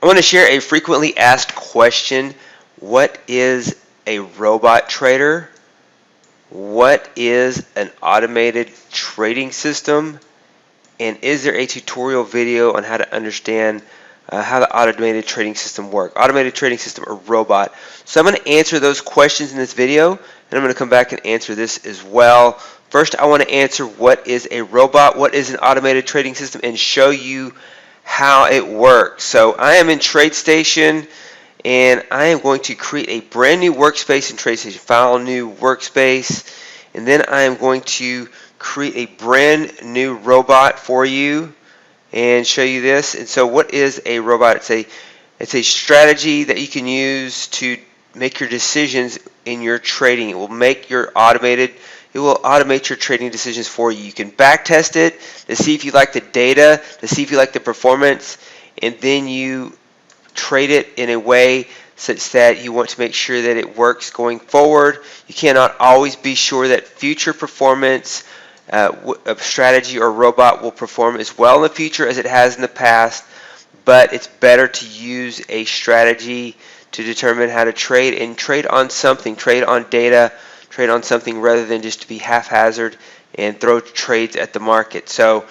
I want to share a frequently asked question. What is a robot trader? What is an automated trading system? And is there a tutorial video on how to understand how the automated trading system works? Automated trading system or robot? So I'm going to answer those questions in this video, and I'm going to come back and answer this as well. First, I want to answer what is a robot, what is an automated trading system, and show you how it works. So I am in Tradestation, and I am going to create a brand new workspace in Tradestation. File new workspace, and then I am going to create a brand new robot for you and show you this. And so what is a robot? It's a strategy that you can use to make your decisions in your trading. It will automate your trading decisions for you. You can back test it to see if you like the data, to see if you like the performance, and then you trade it in a way such that you want to make sure that it works going forward. You cannot always be sure that future performance a strategy or robot will perform as well in the future as it has in the past, but it's better to use a strategy to determine how to trade and trade on something, trade on data, trade on something rather than just to be haphazard and throw trades at the market. So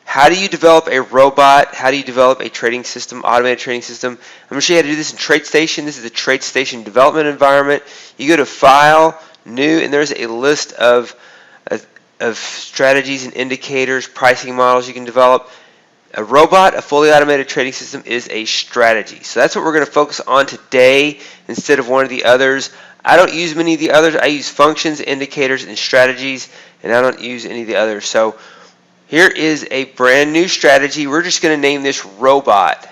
how do you develop a robot? How do you develop a trading system, automated trading system? I'm going to show you how to do this in Tradestation. This is the Tradestation development environment. You go to File, New, and there's a list of strategies and indicators, pricing models you can develop. A robot, a fully automated trading system, is a strategy. So that's what we're going to focus on today instead of one of the others. I don't use many of the others. I use functions, indicators, and strategies, and I don't use any of the others. So here is a brand new strategy. We're just going to name this robot.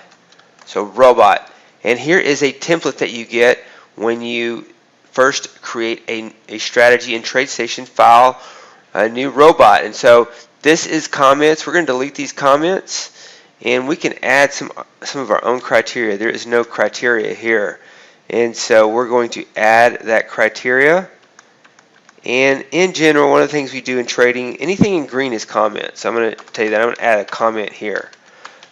So robot. And here is a template that you get when you first create a strategy in Tradestation. File, a new robot. And so this is comments. We're going to delete these comments, and we can add some of our own criteria. There is no criteria here, and so we're going to add that criteria. And in general, one of the things we do in trading, anything in green is comments. So I'm going to tell you that. I'm going to add a comment here.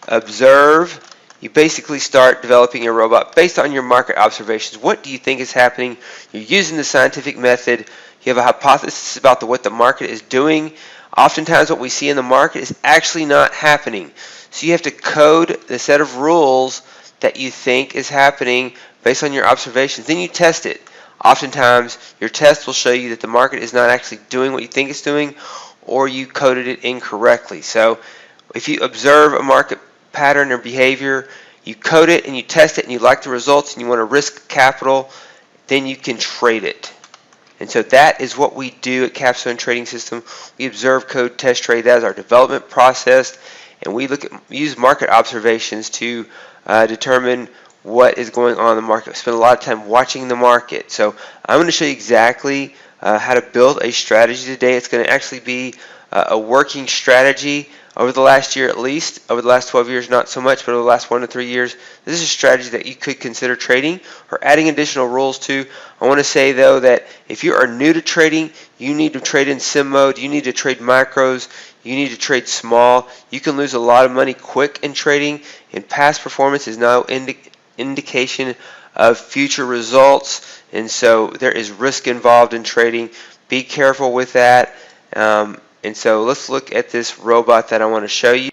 Observe. You basically start developing a robot based on your market observations. What do you think is happening? You're using the scientific method. You have a hypothesis about what the market is doing. Oftentimes what we see in the market is actually not happening. So you have to code the set of rules that you think is happening based on your observations. Then you test it. Oftentimes your test will show you that the market is not actually doing what you think it's doing, or you coded it incorrectly. So if you observe a market pattern or behavior, you code it and you test it and you like the results and you want to risk capital, then you can trade it. And so that is what we do at Capstone Trading System. We observe, code, test, trade. That is our development process, and we use market observations to determine what is going on in the market. We spend a lot of time watching the market. So I'm going to show you exactly how to build a strategy today. It's going to actually be a working strategy over the last year at least. Over the last 12 years, not so much, but over the last 1 to 3 years, this is a strategy that you could consider trading or adding additional rules to. I want to say, though, that if you are new to trading, you need to trade in sim mode, you need to trade macros, you need to trade small. You can lose a lot of money quick in trading, and past performance is no indication of future results, and so there is risk involved in trading. Be careful with that. And so let's look at this robot that I want to show you.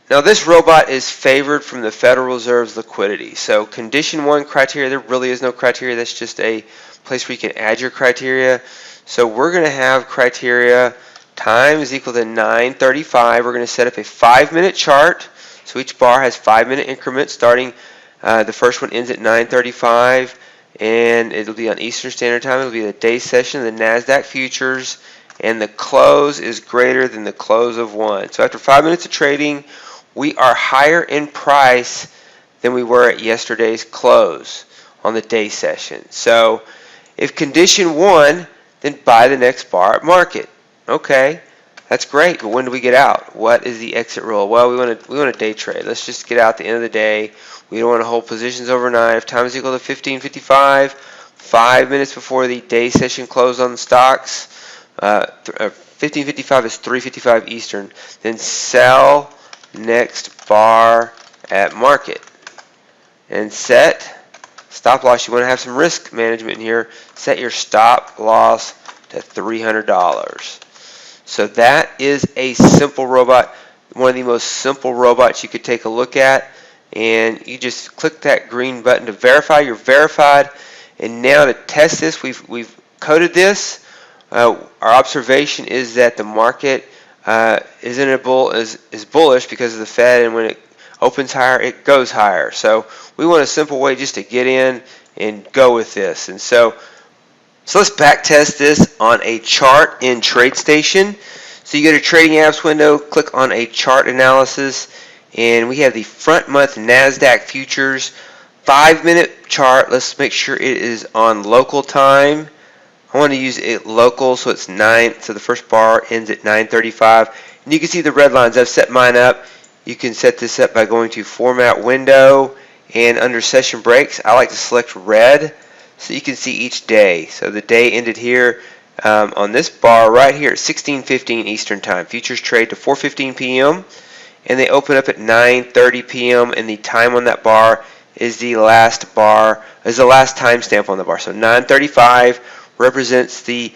Now this robot is favored from the Federal Reserve's liquidity. So condition 1 criteria, there really is no criteria. That's just a place where you can add your criteria. So we're going to have criteria time is equal to 935. We're going to set up a 5-minute chart. So each bar has 5-minute increments starting. The first one ends at 935, and it'll be on Eastern Standard Time. It'll be the day session of the Nasdaq futures, and the close is greater than the close of 1. So after 5 minutes of trading, we are higher in price than we were at yesterday's close on the day session. So if condition 1, then buy the next bar at market. Okay, that's great, but when do we get out? What is the exit rule? Well, we want to day trade. Let's just get out at the end of the day. We don't want to hold positions overnight. If time is equal to 15:55, 5 minutes before the day session close on the stocks, 15:55 is 3:55 Eastern. Then sell next bar at market. and set stop loss. You want to have some risk management in here. Set your stop loss to $300. So that is a simple robot, one of the most simple robots you could take a look at. And you just click that green button to verify. You're verified. And now to test this, we've coded this. Our observation is that the market is bullish because of the Fed, and when it opens higher, it goes higher. So we want a simple way just to get in and go with this. And so let's back test this on a chart in Tradestation. So you go to Trading Apps window, click on a chart analysis, and we have the front month Nasdaq futures 5-minute chart. Let's make sure it is on local time. I want to use it local, so it's 9. So the first bar ends at 9:35, and you can see the red lines. I've set mine up. You can set this up by going to Format Window, and under Session Breaks, I like to select red, so you can see each day. So the day ended here on this bar right here at 16:15 Eastern Time. Futures trade to 4:15 p.m. and they open up at 9:30 p.m. and the time on that bar is the last timestamp on the bar. So 9:35 represents the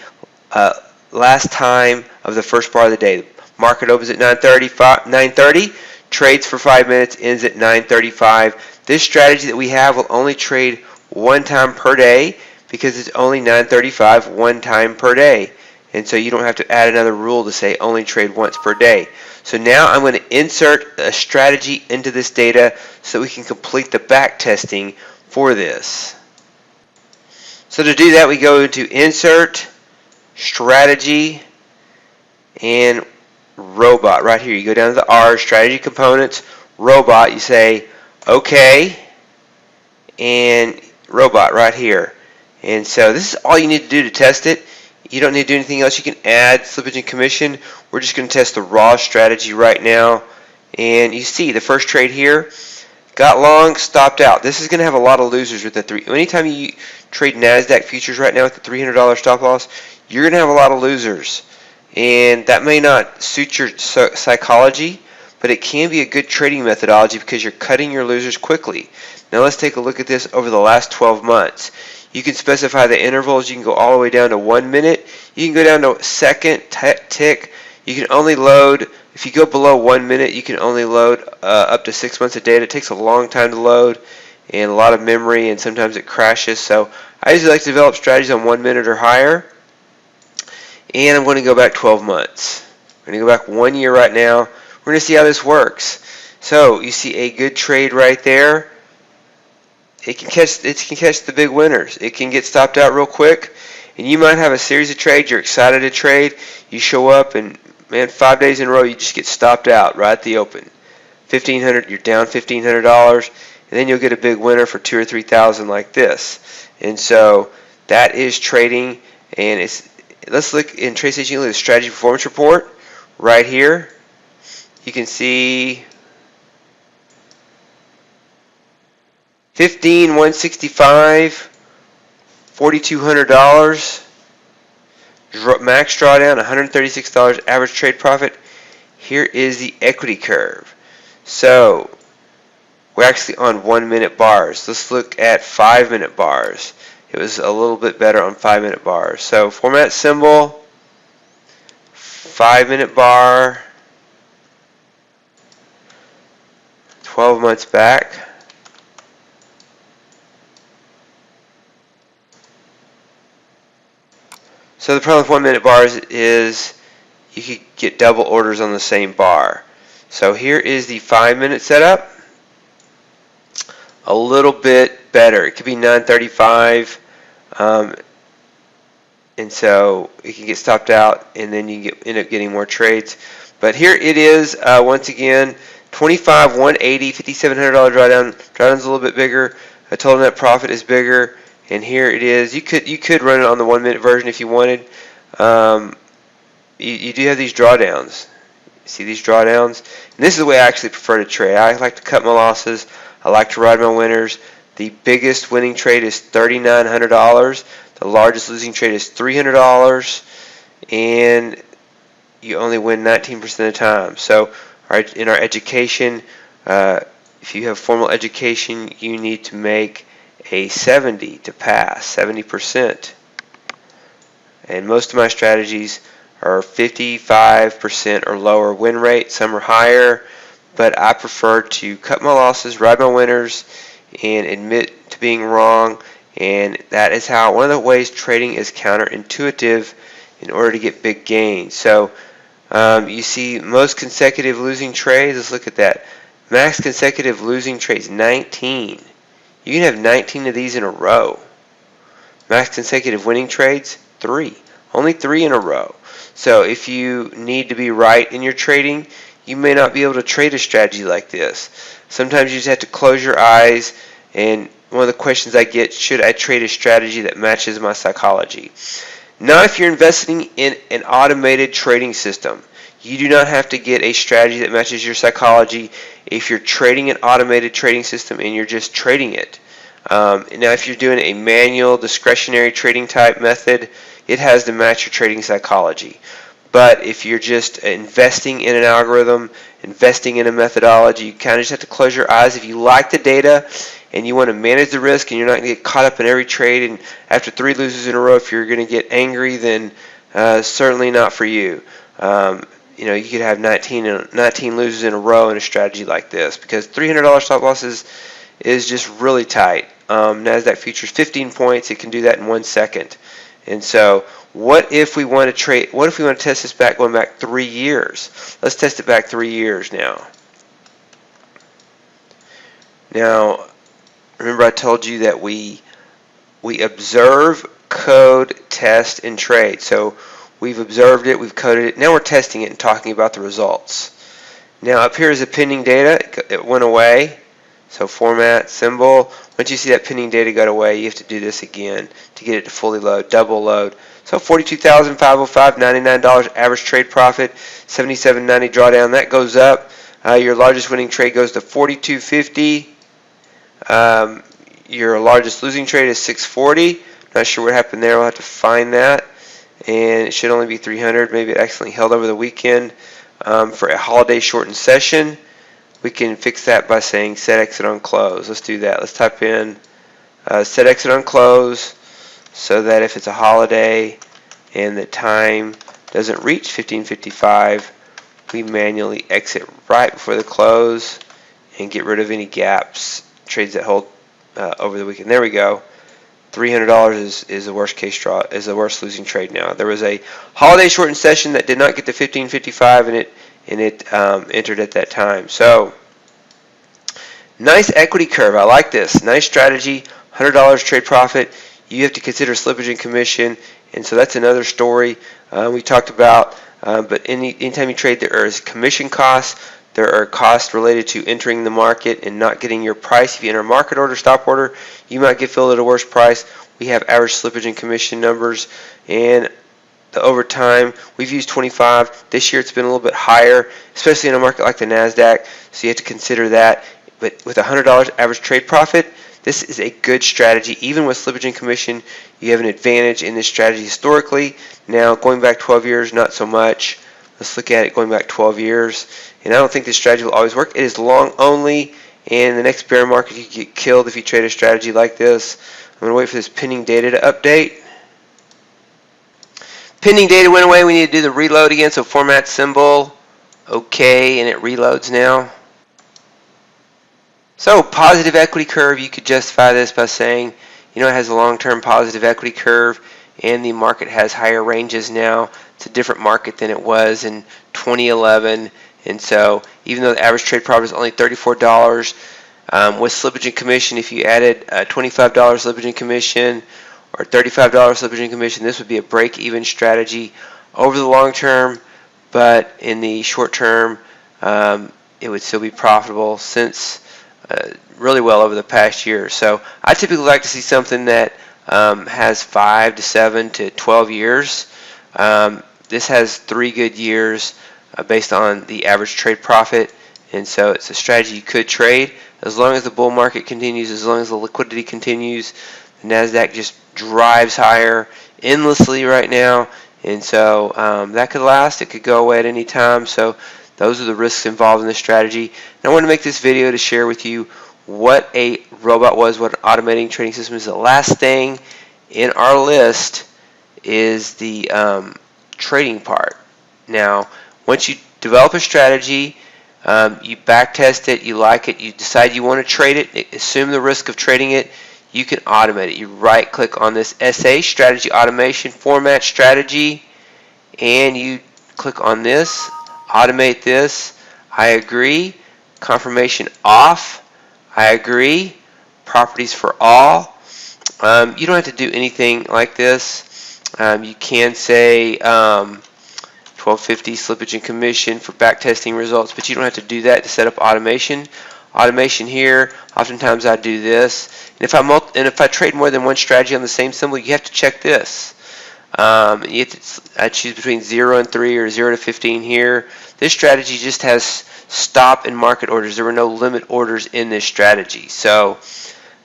last time of the first bar of the day. The market opens at 9:30, trades for 5 minutes, ends at 9:35. This strategy that we have will only trade one time per day because it's only 9:35 one time per day. And so you don't have to add another rule to say only trade once per day. So now I'm going to insert a strategy into this data so we can complete the back testing for this. So to do that, we go into Insert, Strategy, and Robot. Right here, you go down to the R, Strategy Components, Robot. You say OK, and Robot right here. And so this is all you need to do to test it. You don't need to do anything else. You can add slippage and commission. We're just going to test the raw strategy right now. And you see the first trade here. Got long, stopped out. This is going to have a lot of losers with the three. Anytime you trade Nasdaq futures right now with the $300 stop loss, you're going to have a lot of losers. And that may not suit your psychology, but it can be a good trading methodology because you're cutting your losers quickly. Now let's take a look at this over the last 12 months. You can specify the intervals. You can go all the way down to 1 minute. You can go down to second tick. You can only load, if you go below 1 minute, you can only load up to 6 months of data. It takes a long time to load and a lot of memory, and sometimes it crashes. So I usually like to develop strategies on 1 minute or higher. And I'm going to go back 12 months. I'm going to go back 1 year right now. We're going to see how this works. So you see a good trade right there. It can catch the big winners. It can get stopped out real quick, and you might have a series of trades. You're excited to trade. You show up, and man, 5 days in a row, you just get stopped out right at the open. $1,500, you're down $1,500, and then you'll get a big winner for $2,000 or $3,000 like this. And so that is trading. And let's look in Tradestation. You look at the strategy performance report right here. You can see 15,165, $4,200, max drawdown $136, average trade profit. Here is the equity curve. So we're actually on 1 minute bars. Let's look at 5 minute bars. It was a little bit better on 5 minute bars. So format symbol, 5 minute bar, 12 months back. So the problem with 1 minute bars is you could get double orders on the same bar. So here is the 5 minute setup. A little bit better. It could be 9:35, and so it can get stopped out, and then you end up getting more trades. But here it is once again, 25, 180, $5,700 drawdown. Drawdown's a little bit bigger. A total net profit is bigger. And here it is. You could run it on the 1 minute version if you wanted. You do have these drawdowns. See these drawdowns? And this is the way I actually prefer to trade. I like to cut my losses. I like to ride my winners. The biggest winning trade is $3,900. The largest losing trade is $300. And you only win 19% of the time. So in our education, If you have formal education, you need to make a 70 to pass, 70%. And most of my strategies are 55% or lower win rate. Some are higher, but I prefer to cut my losses, ride my winners, and admit to being wrong. And that is how, one of the ways trading is counterintuitive in order to get big gains. So you see most consecutive losing trades. Let's look at that. Max consecutive losing trades, 19. You can have 19 of these in a row. Max consecutive winning trades, 3. Only 3 in a row. So if you need to be right in your trading, you may not be able to trade a strategy like this. Sometimes you just have to close your eyes, and one of the questions I get, should I trade a strategy that matches my psychology? Now, if you're investing in an automated trading system, you do not have to get a strategy that matches your psychology if you're trading an automated trading system and you're just trading it. Now, if you're doing a manual, discretionary trading type method, it has to match your trading psychology. But if you're just investing in an algorithm, investing in a methodology, you kind of just have to close your eyes. If you like the data and you want to manage the risk and you're not going to get caught up in every trade, and after 3 losses in a row, if you're going to get angry, then certainly not for you. You could have 19 losses in a row in a strategy like this, because $300 stop losses is just really tight. Nasdaq futures 15 points. It can do that in 1 second. And so what if we want to trade? What if we want to test this back going back 3 years? Let's test it back 3 years now. Now, remember I told you that we observe, code, test, and trade. So we've observed it, we've coded it. Now we're testing it and talking about the results. Now up here is the pending data. It went away. So format, symbol. Once you see that pending data go away, you have to do this again to get it to fully load, double load. So $42,505, $99 average trade profit, $77.90 drawdown. That goes up. Your largest winning trade goes to $42.50. Your largest losing trade is $640. Not sure what happened there. We'll have to find that. And it should only be $300. Maybe it accidentally held over the weekend for a holiday shortened session. We can fix that by saying set exit on close. Let's do that. Let's type in set exit on close, so that if it's a holiday and the time doesn't reach 15:55, we manually exit right before the close and get rid of any gaps, trades that hold over the weekend. There we go. $300 is the worst case draw, is the worst losing trade now. There was a holiday shortened session that did not get to 15:55, and it entered at that time. So nice equity curve. I like this. Nice strategy. $100 trade profit. You have to consider slippage and commission, and so that's another story we talked about. But anytime you trade, there is commission costs. There are costs related to entering the market and not getting your price. If you enter a market order, stop order, you might get filled at a worse price. We have average slippage and commission numbers, and the overtime, we've used 25. This year it's been a little bit higher, especially in a market like the Nasdaq, so you have to consider that. But with $100 average trade profit, this is a good strategy. Even with slippage and commission, you have an advantage in this strategy historically. Now, going back 12 years, not so much. Let's look at it going back 12 years. And I don't think this strategy will always work. It is long only, and the next bear market you get killed if you trade a strategy like this. I'm going to wait for this pending data to update. Pending data went away. We need to do the reload again. So format symbol, OK, and it reloads now. So positive equity curve, you could justify this by saying, it has a long-term positive equity curve, and the market has higher ranges now. It's a different market than it was in 2011. And so even though the average trade profit is only $34, with slippage and commission, if you added $25 slippage and commission or $35 slippage and commission, this would be a break-even strategy over the long term, but in the short term, it would still be profitable since really well over the past year. So I typically like to see something that has 5 to 7 to 12 years. This has 3 good years based on the average trade profit, and so it's a strategy you could trade as long as the bull market continues, as long as the liquidity continues. The Nasdaq just drives higher endlessly right now, and so that could last. It could go away at any time. So Those are the risks involved in this strategy. And I want to make this video to share with you what a robot was, what an automating trading system is. The last thing in our list is the trading part. Now, once you develop a strategy, you back test it, you like it, you decide you want to trade it, assume the risk of trading it, you can automate it. You right click on this SA, Strategy Automation, Format Strategy, and you click on this, automate this. I agree. Confirmation off. I agree. Properties for all. You don't have to do anything like this. You can say 1250 slippage and commission for backtesting results, but you don't have to do that to set up automation. Automation here, oftentimes I do this. And if I trade more than one strategy on the same symbol, you have to check this. I choose between 0 and 3 or 0 to 15 here. This strategy just has stop and market orders. There were no limit orders in this strategy. So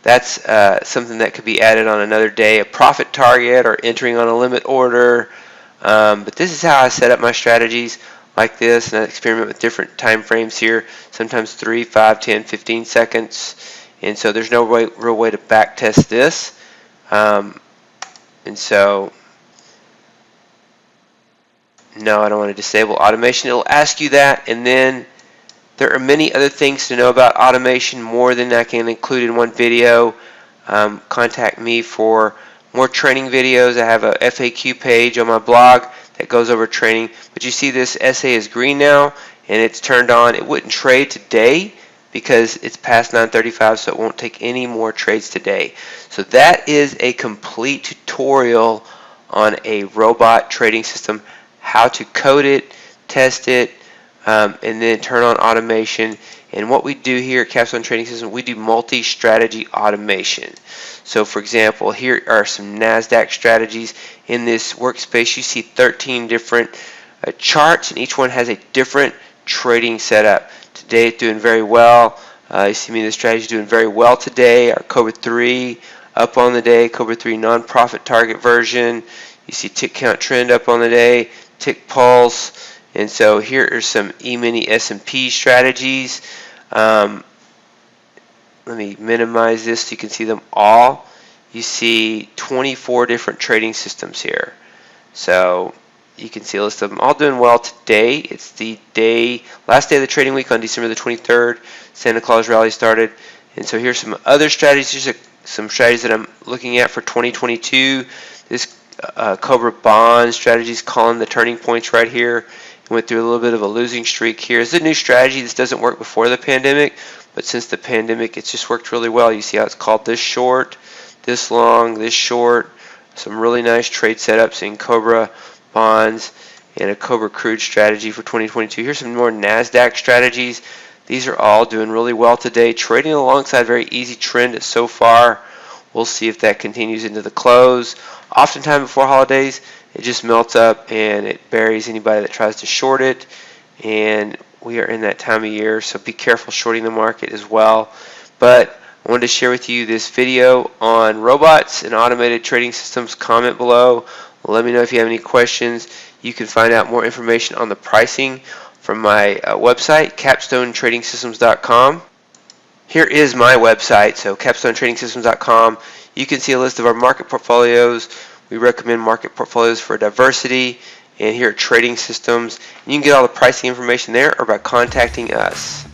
that's something that could be added on another day, a profit target or entering on a limit order. But this is how I set up my strategies like this, and I experiment with different time frames here, sometimes 3, 5, 10, 15 seconds. And so there's no real way to back test this. And so no, I don't want to disable automation. It'll ask you that, and then there are many other things to know about automation, more than I can include in one video. Contact me for more training videos. I have a FAQ page on my blog that goes over training. But you see this SA is green now, and it's turned on. It wouldn't trade today because it's past 9:35, so it won't take any more trades today. So that is a complete tutorial on a robot trading system, how to code it, test it, and then turn on automation. And what we do here at Capstone Trading System, we do multi-strategy automation. So for example, here are some Nasdaq strategies. In this workspace, you see 13 different charts, and each one has a different trading setup. Today it's doing very well. You see me, the strategy is doing very well today. Our Cobra 3 up on the day, Cobra 3 non-profit target version. You see tick count trend up on the day, tick pulse. And so here are some E-mini S&P strategies. Let me minimize this so you can see them all. You see 24 different trading systems here. So you can see a list of them all doing well today. It's the last day of the trading week on December the 23rd. Santa Claus rally started. And so here's some other strategies. Here's some strategies that I'm looking at for 2022. This Cobra bond strategy is calling the turning points right here. Went through a little bit of a losing streak here. It's a new strategy. This doesn't work before the pandemic, but since the pandemic, it's just worked really well. You see how it's called this short, this long, this short. Some really nice trade setups in Cobra bonds and a Cobra crude strategy for 2022. Here's some more Nasdaq strategies. These are all doing really well today. Trading alongside a very easy trend so far. We'll see if that continues into the close. Oftentimes before holidays, it just melts up and it buries anybody that tries to short it. And we are in that time of year, so be careful shorting the market as well. But I wanted to share with you this video on robots and automated trading systems. Comment below. Let me know if you have any questions. You can find out more information on the pricing from my website, capstonetradingsystems.com. Here is my website, so capstonetradingsystems.com. You can see a list of our market portfolios. We recommend market portfolios for diversity, and here are trading systems. You can get all the pricing information there or by contacting us.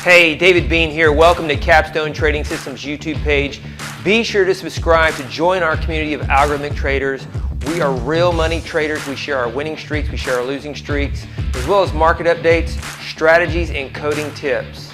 Hey, David Bean here. Welcome to Capstone Trading Systems YouTube page. Be sure to subscribe to join our community of algorithmic traders. We are real money traders. We share our winning streaks, we share our losing streaks, as well as market updates, strategies, and coding tips.